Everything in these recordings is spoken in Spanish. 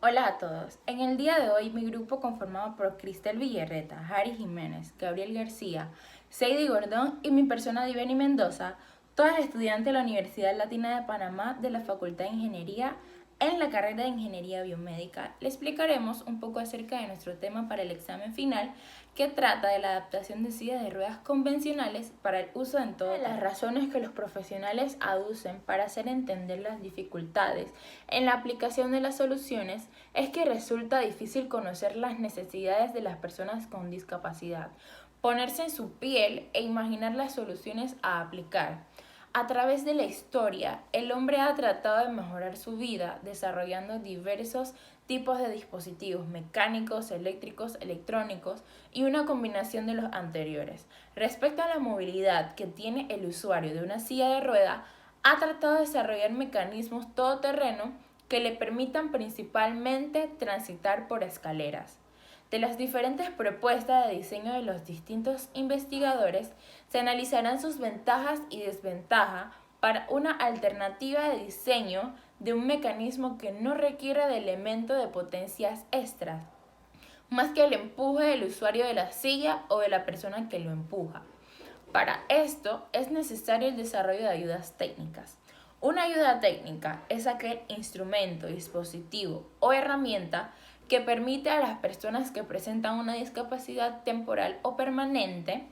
Hola a todos. En el día de hoy mi grupo conformado por Cristel Villarreta, Jari Jiménez, Gabriel García, Seidy Gordón y mi persona Diveni Mendoza, todas estudiantes de la Universidad Latina de Panamá de la Facultad de Ingeniería en la carrera de Ingeniería Biomédica, le explicaremos un poco acerca de nuestro tema para el examen final, que trata de la adaptación de sillas de ruedas convencionales para el uso en todo. Las razones que los profesionales aducen para hacer entender las dificultades en la aplicación de las soluciones es que resulta difícil conocer las necesidades de las personas con discapacidad, ponerse en su piel e imaginar las soluciones a aplicar. A través de la historia, el hombre ha tratado de mejorar su vida desarrollando diversos tipos de dispositivos mecánicos, eléctricos, electrónicos y una combinación de los anteriores. Respecto a la movilidad que tiene el usuario de una silla de rueda, ha tratado de desarrollar mecanismos todoterreno que le permitan principalmente transitar por escaleras. De las diferentes propuestas de diseño de los distintos investigadores, se analizarán sus ventajas y desventajas para una alternativa de diseño de un mecanismo que no requiere de elementos de potencias extras, más que el empuje del usuario de la silla o de la persona que lo empuja. Para esto es necesario el desarrollo de ayudas técnicas. Una ayuda técnica es aquel instrumento, dispositivo o herramienta que permite a las personas que presentan una discapacidad temporal o permanente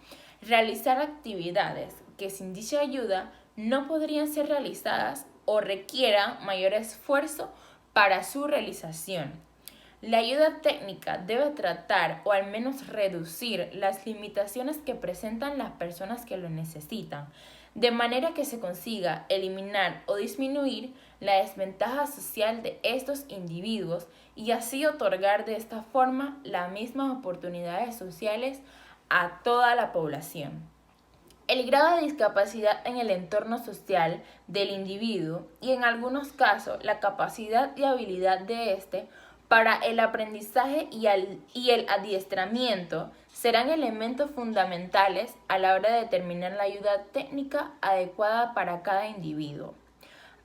realizar actividades que sin dicha ayuda no podrían ser realizadas o requieran mayor esfuerzo para su realización. La ayuda técnica debe tratar o al menos reducir las limitaciones que presentan las personas que lo necesitan, de manera que se consiga eliminar o disminuir la desventaja social de estos individuos y así otorgar de esta forma las mismas oportunidades sociales a toda la población. El grado de discapacidad en el entorno social del individuo y en algunos casos la capacidad y habilidad de éste para el aprendizaje y el adiestramiento serán elementos fundamentales a la hora de determinar la ayuda técnica adecuada para cada individuo.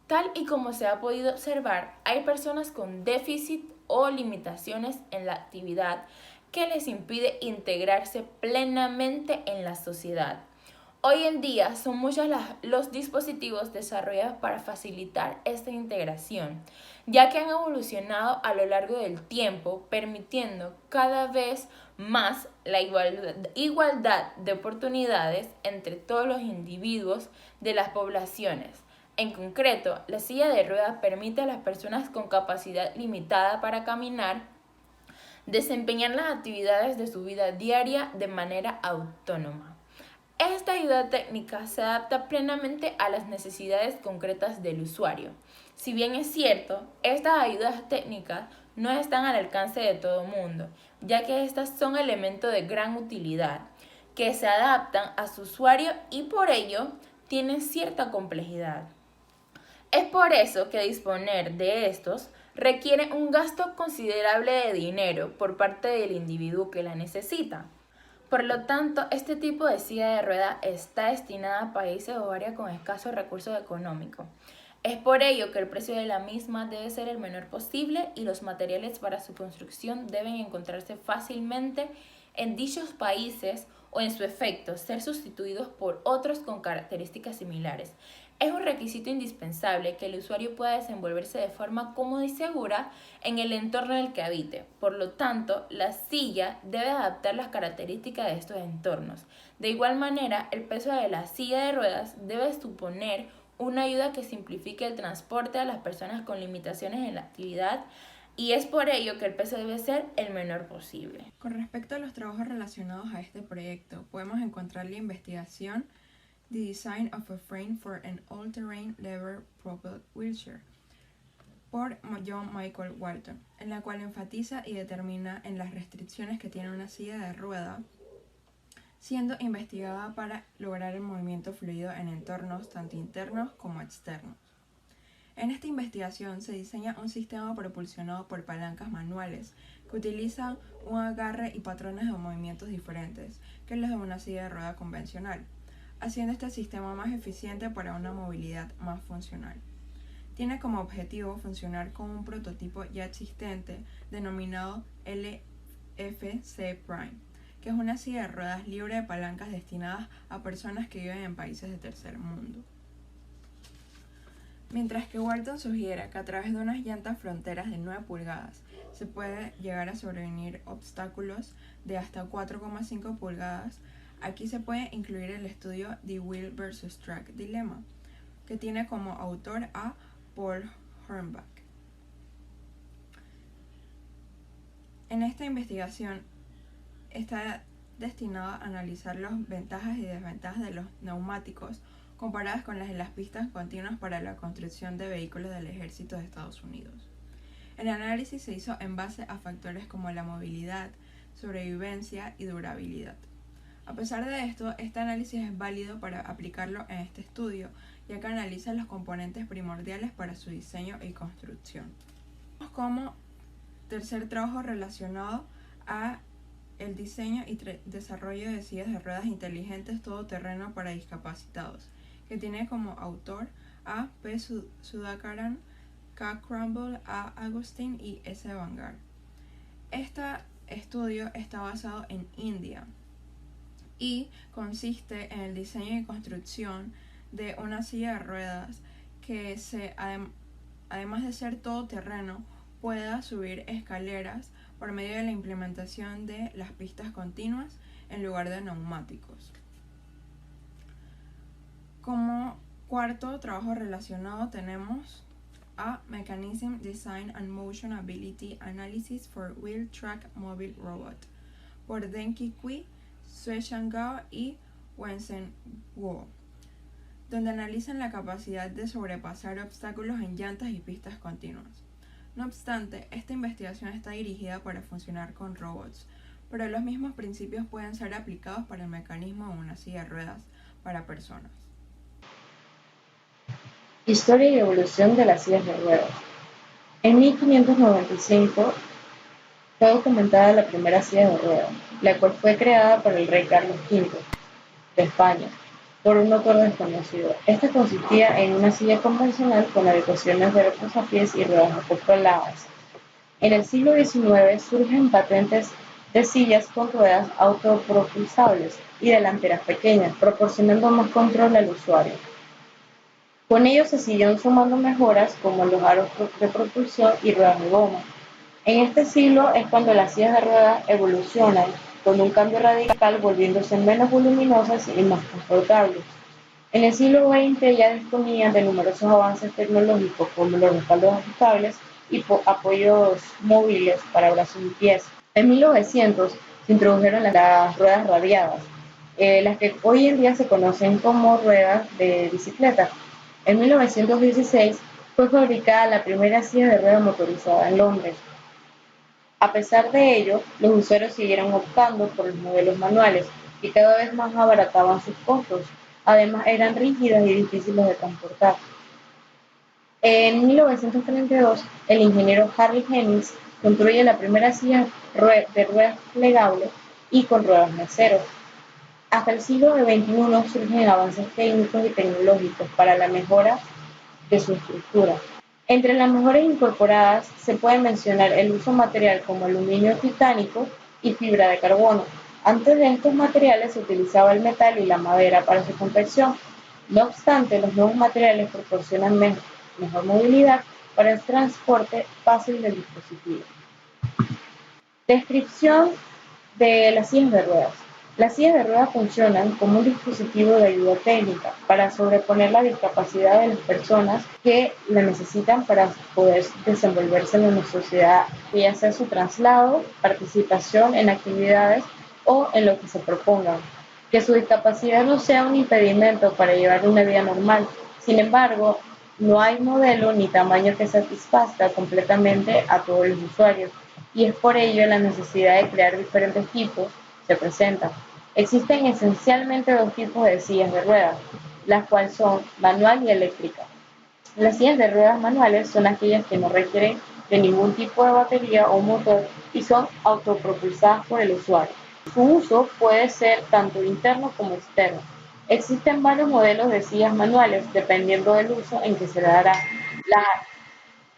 Tal y como se ha podido observar, hay personas con déficit o limitaciones en la actividad que les impide integrarse plenamente en la sociedad. Hoy en día son muchos los dispositivos desarrollados para facilitar esta integración, ya que han evolucionado a lo largo del tiempo, permitiendo cada vez más la igualdad de oportunidades entre todos los individuos de las poblaciones. En concreto, la silla de ruedas permite a las personas con capacidad limitada para caminar desempeñar las actividades de su vida diaria de manera autónoma. Esta ayuda técnica se adapta plenamente a las necesidades concretas del usuario. Si bien es cierto, estas ayudas técnicas no están al alcance de todo mundo, ya que estas son elementos de gran utilidad, que se adaptan a su usuario y por ello tienen cierta complejidad. Es por eso que disponer de estos requiere un gasto considerable de dinero por parte del individuo que la necesita. Por lo tanto, este tipo de silla de rueda está destinada a países o áreas con escasos recursos económicos. Es por ello que el precio de la misma debe ser el menor posible y los materiales para su construcción deben encontrarse fácilmente en dichos países o en su efecto ser sustituidos por otros con características similares. Es un requisito indispensable que el usuario pueda desenvolverse de forma cómoda y segura en el entorno en el que habite. Por lo tanto, la silla debe adaptar las características de estos entornos. De igual manera, el peso de la silla de ruedas debe suponer una ayuda que simplifique el transporte a las personas con limitaciones en la actividad y es por ello que el peso debe ser el menor posible. Con respecto a los trabajos relacionados a este proyecto, podemos encontrar la investigación The Design of a Frame for an All-Terrain Lever-Propelled Wheelchair por John Michael Walton, en la cual enfatiza y determina en las restricciones que tiene una silla de rueda, siendo investigada para lograr el movimiento fluido en entornos tanto internos como externos. En esta investigación se diseña un sistema propulsionado por palancas manuales que utilizan un agarre y patrones de movimientos diferentes que los de una silla de rueda convencional, haciendo este sistema más eficiente para una movilidad más funcional. Tiene como objetivo funcionar con un prototipo ya existente denominado LFC Prime, que es una silla de ruedas libre de palancas destinadas a personas que viven en países de tercer mundo. Mientras que Walton sugiere que a través de unas llantas fronteras de 9 pulgadas se puede llegar a sobrevenir obstáculos de hasta 4,5 pulgadas, aquí se puede incluir el estudio The Wheel vs. Track Dilemma, que tiene como autor a Paul Hornbach. En esta investigación está destinado a analizar las ventajas y desventajas de los neumáticos comparadas con las de las pistas continuas para la construcción de vehículos del Ejército de Estados Unidos. El análisis se hizo en base a factores como la movilidad, sobrevivencia y durabilidad. A pesar de esto, este análisis es válido para aplicarlo en este estudio, ya que analiza los componentes primordiales para su diseño y construcción. Como tercer trabajo relacionado a el diseño y desarrollo de sillas de ruedas inteligentes todoterreno para discapacitados, que tiene como autor a P. Sudhakaran, K. Crumble, A. Agustin y S. Vanguard. Este estudio está basado en India y consiste en el diseño y construcción de una silla de ruedas que además de ser todoterreno, pueda subir escaleras por medio de la implementación de las pistas continuas en lugar de neumáticos. Como cuarto trabajo relacionado tenemos a Mechanism, Design and Motion Ability Analysis for Wheel Track Mobile Robot por Denki Cui, Xueshan Gao y Wensen Guo, donde analizan la capacidad de sobrepasar obstáculos en llantas y pistas continuas. No obstante, esta investigación está dirigida para funcionar con robots, pero los mismos principios pueden ser aplicados para el mecanismo de una silla de ruedas para personas. Historia y evolución de las sillas de ruedas. En 1595 fue documentada la primera silla de ruedas, la cual fue creada por el rey Carlos V de España, por un autor desconocido. Esta consistía en una silla convencional con habitaciones de reposapiés y ruedas acopladas. En el siglo XIX surgen patentes de sillas con ruedas autopropulsables y delanteras pequeñas, proporcionando más control al usuario. Con ello se siguieron sumando mejoras como los aros de propulsión y ruedas de goma. En este siglo es cuando las sillas de ruedas evolucionan, con un cambio radical volviéndose menos voluminosas y más confortables. En el siglo XX ya disponían de numerosos avances tecnológicos como los respaldos ajustables y apoyos móviles para brazos y pies. En 1900 se introdujeron las ruedas radiadas, las que hoy en día se conocen como ruedas de bicicleta. En 1916 fue fabricada la primera silla de ruedas motorizada en Londres. A pesar de ello, los usuarios siguieron optando por los modelos manuales, que cada vez más abarataban sus costos. Además, eran rígidas y difíciles de transportar. En 1932, el ingeniero Harry Hemmings construye la primera silla de ruedas plegable y con ruedas de acero. Hasta el siglo XXI surgen avances técnicos y tecnológicos para la mejora de su estructura. Entre las mejoras incorporadas se puede mencionar el uso de material como aluminio titánico y fibra de carbono. Antes de estos materiales se utilizaba el metal y la madera para su confección. No obstante, los nuevos materiales proporcionan mejor movilidad para el transporte fácil del dispositivo. Descripción de las sillas de ruedas. Las sillas de ruedas funcionan como un dispositivo de ayuda técnica para sobreponer la discapacidad de las personas que la necesitan para poder desenvolverse en una sociedad, ya sea su traslado, participación en actividades o en lo que se propongan. Que su discapacidad no sea un impedimento para llevar una vida normal. Sin embargo, no hay modelo ni tamaño que satisfazca completamente a todos los usuarios, y es por ello la necesidad de crear diferentes tipos se presenta. Existen esencialmente dos tipos de sillas de ruedas, las cuales son manual y eléctrica. Las sillas de ruedas manuales son aquellas que no requieren de ningún tipo de batería o motor y son autopropulsadas por el usuario. Su uso puede ser tanto interno como externo. Existen varios modelos de sillas manuales dependiendo del uso en que se le dará. Las,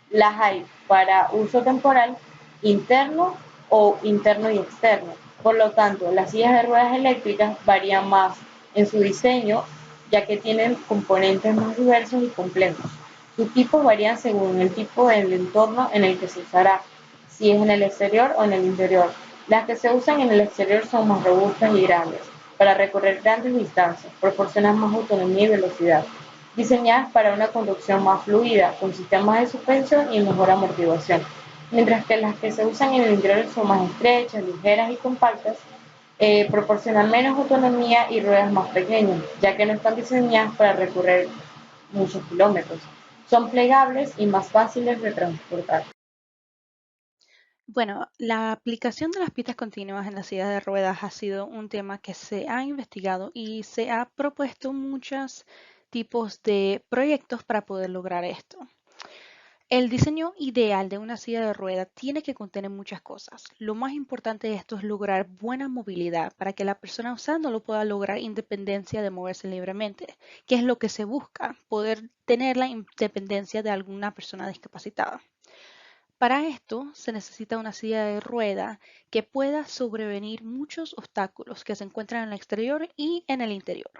las hay para uso temporal, interno o interno y externo. Por lo tanto, las sillas de ruedas eléctricas varían más en su diseño, ya que tienen componentes más diversos y complejos. Sus tipos varían según el tipo del entorno en el que se usará, si es en el exterior o en el interior. Las que se usan en el exterior son más robustas y grandes, para recorrer grandes distancias, proporcionan más autonomía y velocidad, diseñadas para una conducción más fluida, con sistemas de suspensión y mejor amortiguación, mientras que las que se usan en el interior son más estrechas, ligeras y compactas, proporcionan menos autonomía y ruedas más pequeñas, ya que no están diseñadas para recorrer muchos kilómetros. Son plegables y más fáciles de transportar. Bueno, la aplicación de las pistas continuas en las sillas de ruedas ha sido un tema que se ha investigado y se ha propuesto muchos tipos de proyectos para poder lograr esto. El diseño ideal de una silla de ruedas tiene que contener muchas cosas. Lo más importante de esto es lograr buena movilidad para que la persona usándolo pueda lograr independencia de moverse libremente, que es lo que se busca, poder tener la independencia de alguna persona discapacitada. Para esto se necesita una silla de rueda que pueda sobrevenir muchos obstáculos que se encuentran en el exterior y en el interior,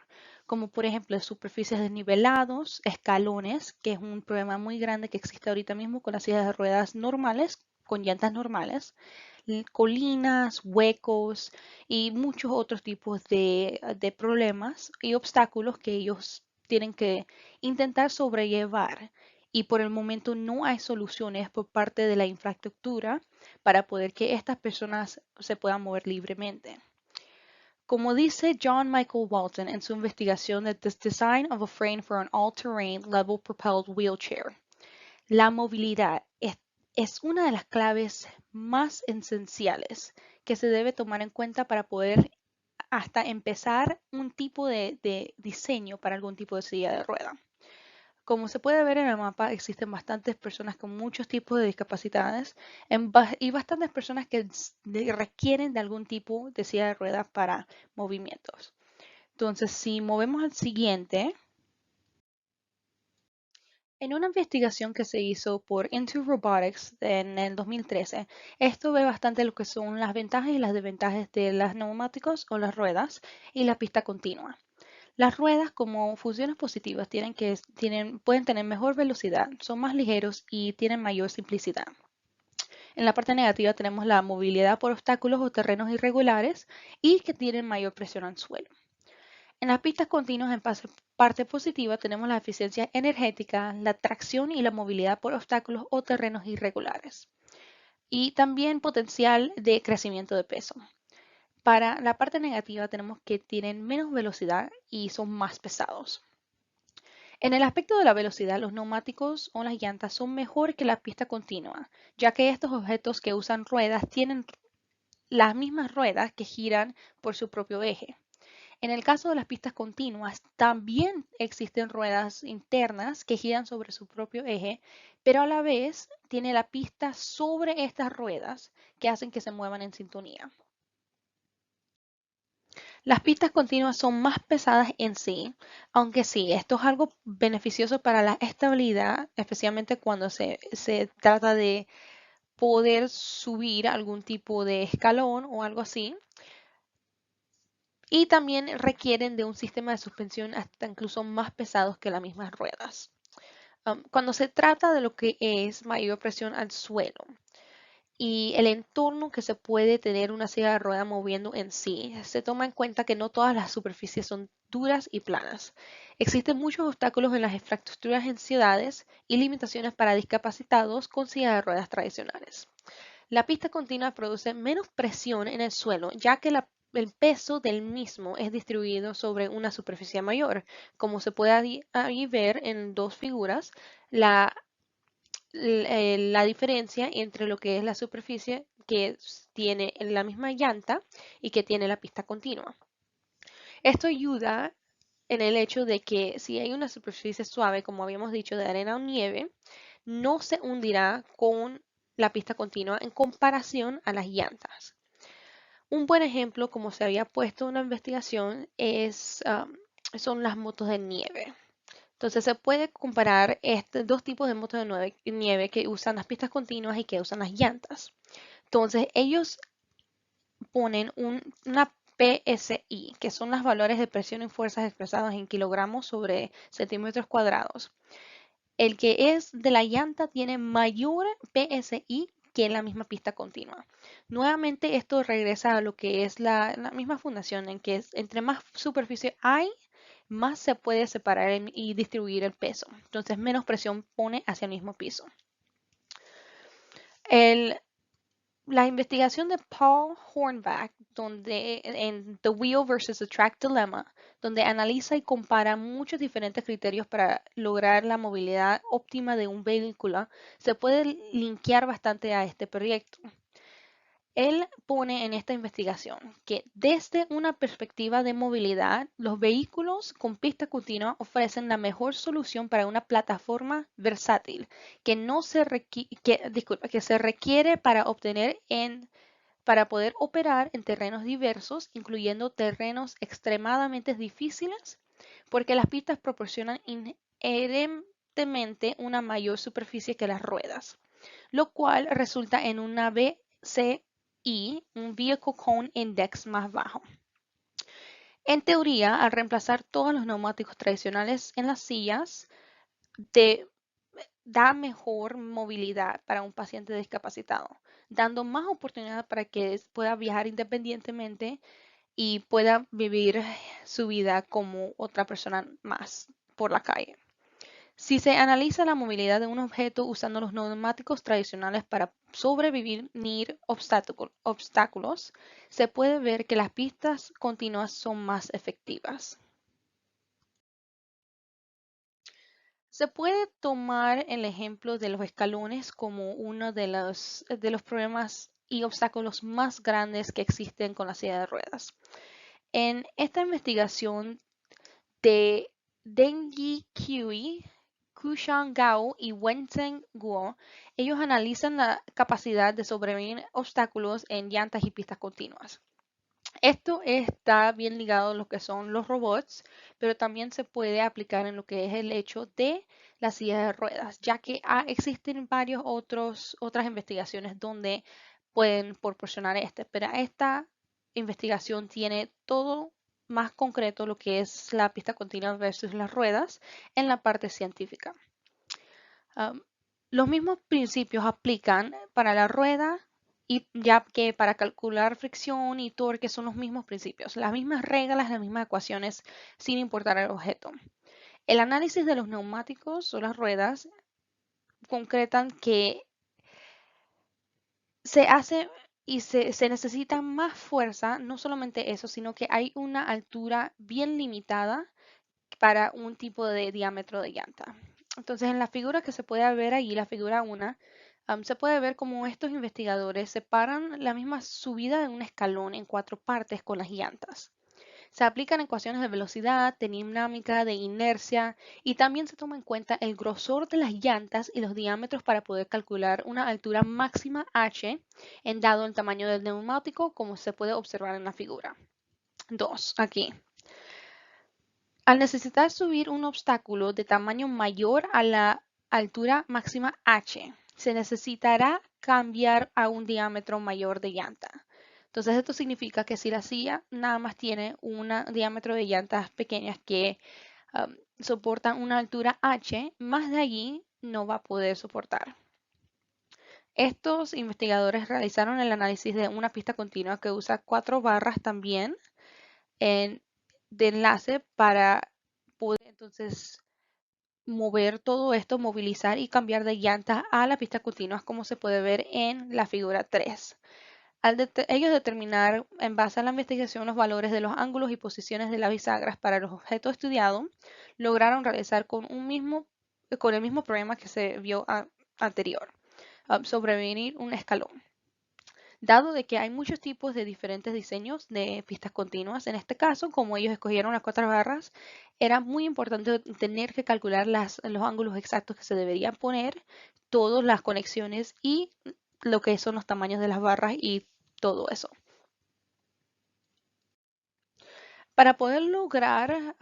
como por ejemplo superficies desnivelados, escalones, que es un problema muy grande que existe ahorita mismo con las sillas de ruedas normales, con llantas normales, colinas, huecos y muchos otros tipos de problemas y obstáculos que ellos tienen que intentar sobrellevar y por el momento no hay soluciones por parte de la infraestructura para poder que estas personas se puedan mover libremente. Como dice John Michael Walton en su investigación de The Design of a Frame for an All-Terrain Level Propelled Wheelchair, la movilidad es una de las claves más esenciales que se debe tomar en cuenta para poder hasta empezar un tipo de diseño para algún tipo de silla de rueda. Como se puede ver en el mapa, existen bastantes personas con muchos tipos de discapacidades y bastantes personas que requieren de algún tipo de silla de ruedas para movimientos. Entonces, si movemos al siguiente, en una investigación que se hizo por Into Robotics en el 2013, esto ve bastante lo que son las ventajas y las desventajas de los neumáticos o las ruedas y la pista continua. Las ruedas como funciones positivas pueden tener mejor velocidad, son más ligeros y tienen mayor simplicidad. En la parte negativa tenemos la movilidad por obstáculos o terrenos irregulares y que tienen mayor presión al suelo. En las pistas continuas en parte positiva tenemos la eficiencia energética, la tracción y la movilidad por obstáculos o terrenos irregulares. Y también potencial de crecimiento de peso. Para la parte negativa tenemos que tienen menos velocidad y son más pesados. En el aspecto de la velocidad, los neumáticos o las llantas son mejor que la pista continua, ya que estos objetos que usan ruedas tienen las mismas ruedas que giran por su propio eje. En el caso de las pistas continuas, también existen ruedas internas que giran sobre su propio eje, pero a la vez tiene la pista sobre estas ruedas que hacen que se muevan en sintonía. Las pistas continuas son más pesadas en sí, aunque sí, esto es algo beneficioso para la estabilidad, especialmente cuando se trata de poder subir algún tipo de escalón o algo así. Y también requieren de un sistema de suspensión hasta incluso más pesados que las mismas ruedas. Cuando se trata de lo que es mayor presión al suelo, y el entorno que se puede tener una silla de rueda moviendo en sí. Se toma en cuenta que no todas las superficies son duras y planas. Existen muchos obstáculos en las infraestructuras en ciudades y limitaciones para discapacitados con sillas de ruedas tradicionales. La pista continua produce menos presión en el suelo, ya que el peso del mismo es distribuido sobre una superficie mayor. Como se puede ahí ver en dos figuras, la diferencia entre lo que es la superficie que tiene la misma llanta y que tiene la pista continua. Esto ayuda en el hecho de que si hay una superficie suave, como habíamos dicho, de arena o nieve, no se hundirá con la pista continua en comparación a las llantas. Un buen ejemplo, como se había puesto en una investigación, son las motos de nieve. Entonces se puede comparar dos tipos de motos de nieve que usan las pistas continuas y que usan las llantas. Entonces ellos ponen una PSI, que son los valores de presión y fuerzas expresados en kilogramos sobre centímetros cuadrados. El que es de la llanta tiene mayor PSI que en la misma pista continua. Nuevamente esto regresa a lo que es la misma fundación, en que entre más superficie hay, más se puede separar y distribuir el peso. Entonces menos presión pone hacia el mismo piso. La investigación de Paul Hornback, donde en The Wheel versus the Track Dilemma, donde analiza y compara muchos diferentes criterios para lograr la movilidad óptima de un vehículo, se puede linkear bastante a este proyecto. Él pone en esta investigación que desde una perspectiva de movilidad, los vehículos con pista continua ofrecen la mejor solución para una plataforma versátil que se requiere para poder operar en terrenos diversos, incluyendo terrenos extremadamente difíciles, porque las pistas proporcionan inherentemente una mayor superficie que las ruedas, lo cual resulta en una VCI, un Vehicle Cone Index más bajo. En teoría, al reemplazar todos los neumáticos tradicionales en las sillas, da mejor movilidad para un paciente discapacitado, dando más oportunidad para que pueda viajar independientemente y pueda vivir su vida como otra persona más por la calle. Si se analiza la movilidad de un objeto usando los neumáticos tradicionales para sobrevivir obstáculos, se puede ver que las pistas continuas son más efectivas. Se puede tomar el ejemplo de los escalones como uno de los problemas y obstáculos más grandes que existen con la silla de ruedas. En esta investigación de Dengyi Qiu, Kushan Gao y Wenzhen Guo, ellos analizan la capacidad de sobrevivir obstáculos en llantas y pistas continuas. Esto está bien ligado a lo que son los robots, pero también se puede aplicar en lo que es el hecho de la silla de ruedas, ya que existen otras investigaciones donde pueden proporcionar pero esta investigación tiene todo más concreto lo que es la pista continua versus las ruedas en la parte científica. Los mismos principios aplican para la rueda, y ya que para calcular fricción y torque son los mismos principios, las mismas reglas, las mismas ecuaciones, sin importar el objeto. El análisis de los neumáticos o las ruedas concretan que se hace y se necesita más fuerza, no solamente eso, sino que hay una altura bien limitada para un tipo de diámetro de llanta. Entonces, en la figura que se puede ver ahí, la figura 1, se puede ver cómo estos investigadores separan la misma subida de un escalón en 4 partes con las llantas. Se aplican ecuaciones de velocidad, de dinámica, de inercia y también se toma en cuenta el grosor de las llantas y los diámetros para poder calcular una altura máxima H en dado el tamaño del neumático, como se puede observar en la figura 2 aquí. Al necesitar subir un obstáculo de tamaño mayor a la altura máxima H, se necesitará cambiar a un diámetro mayor de llanta. Entonces esto significa que si la silla nada más tiene un diámetro de llantas pequeñas que soportan una altura H, más de allí no va a poder soportar. Estos investigadores realizaron el análisis de una pista continua que usa 4 barras también de enlace para poder entonces mover todo esto, movilizar y cambiar de llantas a la pista continua, como se puede ver en la figura 3. Ellos determinar en base a la investigación los valores de los ángulos y posiciones de las bisagras para los objetos estudiados, lograron realizar con el mismo problema que se vio anterior, sobrevivir un escalón. Dado de que hay muchos tipos de diferentes diseños de pistas continuas, en este caso, como ellos escogieron las 4 barras, era muy importante tener que calcular los ángulos exactos que se deberían poner, todas las conexiones y lo que son los tamaños de las barras y todo eso. Para poder lograr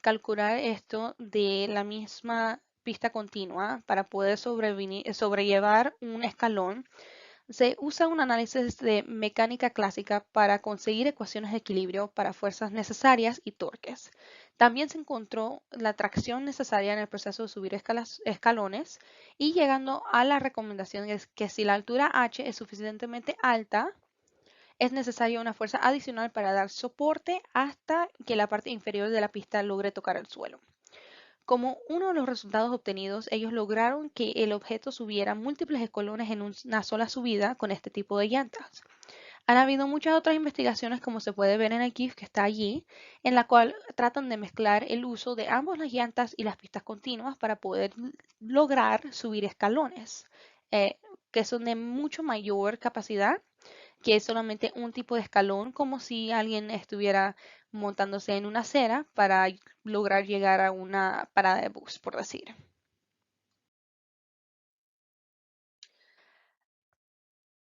calcular esto de la misma pista continua, para poder sobrellevar un escalón, se usa un análisis de mecánica clásica para conseguir ecuaciones de equilibrio para fuerzas necesarias y torques. También se encontró la tracción necesaria en el proceso de subir escalones y llegando a la recomendación es que si la altura h es suficientemente alta, es necesaria una fuerza adicional para dar soporte hasta que la parte inferior de la pista logre tocar el suelo. Como uno de los resultados obtenidos, ellos lograron que el objeto subiera múltiples escalones en una sola subida con este tipo de llantas. Han habido muchas otras investigaciones, como se puede ver en el GIF que está allí, en la cual tratan de mezclar el uso de ambas las llantas y las pistas continuas para poder lograr subir escalones, que son de mucho mayor capacidad que es solamente un tipo de escalón, como si alguien estuviera montándose en una acera para lograr llegar a una parada de bus, por decir.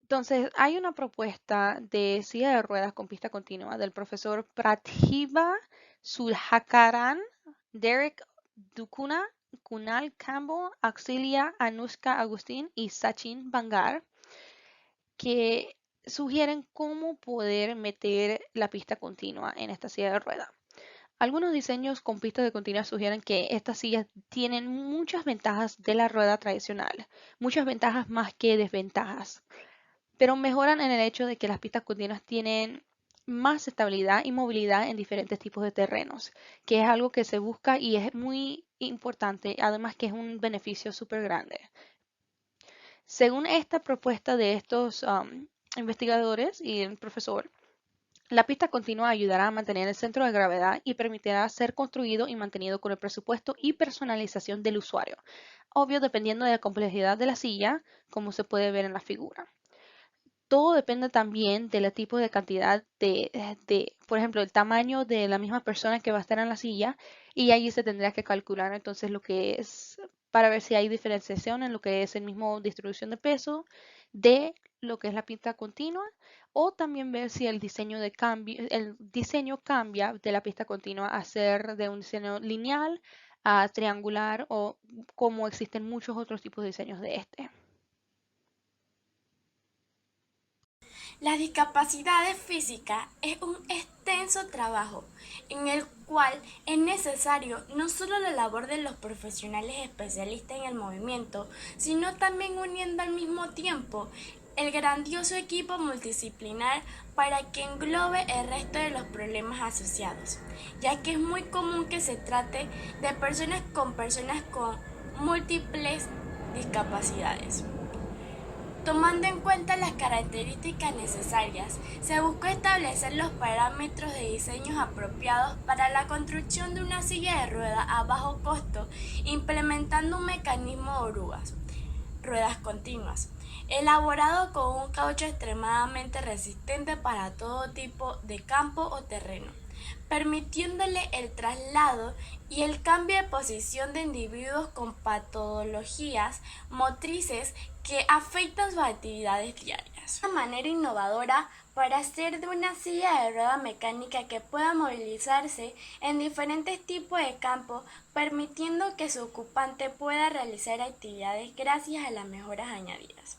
Entonces, hay una propuesta de silla de ruedas con pista continua del profesor Pratibha Sulhakaran, Derek Dukuna, Kunal Campbell, Auxilia Anushka Agustín y Sachin Bangar, que sugieren cómo poder meter la pista continua en esta silla de ruedas. Algunos diseños con pistas de continua sugieren que estas sillas tienen muchas ventajas de la rueda tradicional, muchas ventajas más que desventajas, pero mejoran en el hecho de que las pistas continuas tienen más estabilidad y movilidad en diferentes tipos de terrenos, que es algo que se busca y es muy importante, además que es un beneficio súper grande. Según esta propuesta de estos investigadores y el profesor, la pista continua ayudará a mantener el centro de gravedad y permitirá ser construido y mantenido con el presupuesto y personalización del usuario. Obvio, dependiendo de la complejidad de la silla, como se puede ver en la figura. Todo depende también del tipo de cantidad por ejemplo, el tamaño de la misma persona que va a estar en la silla y allí se tendrá que calcular entonces lo que es para ver si hay diferenciación en lo que es el mismo distribución de peso de lo que es la pista continua o también ver si el diseño cambia de la pista continua a ser de un diseño lineal a triangular o como existen muchos otros tipos de diseños de este. La discapacidad física es un extenso trabajo en el cual es necesario no solo la labor de los profesionales especialistas en el movimiento, sino también uniendo al mismo tiempo el grandioso equipo multidisciplinar para que englobe el resto de los problemas asociados, ya que es muy común que se trate de personas con múltiples discapacidades. Tomando en cuenta las características necesarias, se buscó establecer los parámetros de diseños apropiados para la construcción de una silla de ruedas a bajo costo, implementando un mecanismo de orugas, ruedas continuas, elaborado con un caucho extremadamente resistente para todo tipo de campo o terreno, permitiéndole el traslado y el cambio de posición de individuos con patologías motrices que afectan sus actividades diarias. Una manera innovadora para hacer de una silla de rueda mecánica que pueda movilizarse en diferentes tipos de campos, permitiendo que su ocupante pueda realizar actividades gracias a las mejoras añadidas.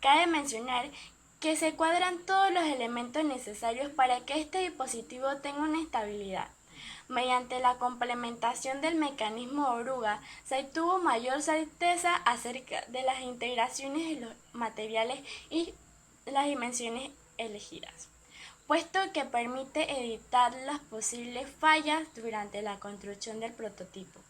Cabe mencionar que se cuadran todos los elementos necesarios para que este dispositivo tenga una estabilidad. Mediante la complementación del mecanismo oruga, se obtuvo mayor certeza acerca de las integraciones de los materiales y las dimensiones elegidas, puesto que permite evitar las posibles fallas durante la construcción del prototipo.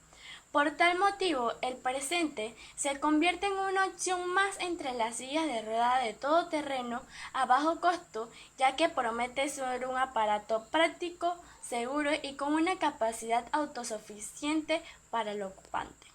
Por tal motivo, el presente se convierte en una opción más entre las sillas de rueda de todo terreno a bajo costo, ya que promete ser un aparato práctico, seguro y con una capacidad autosuficiente para el ocupante.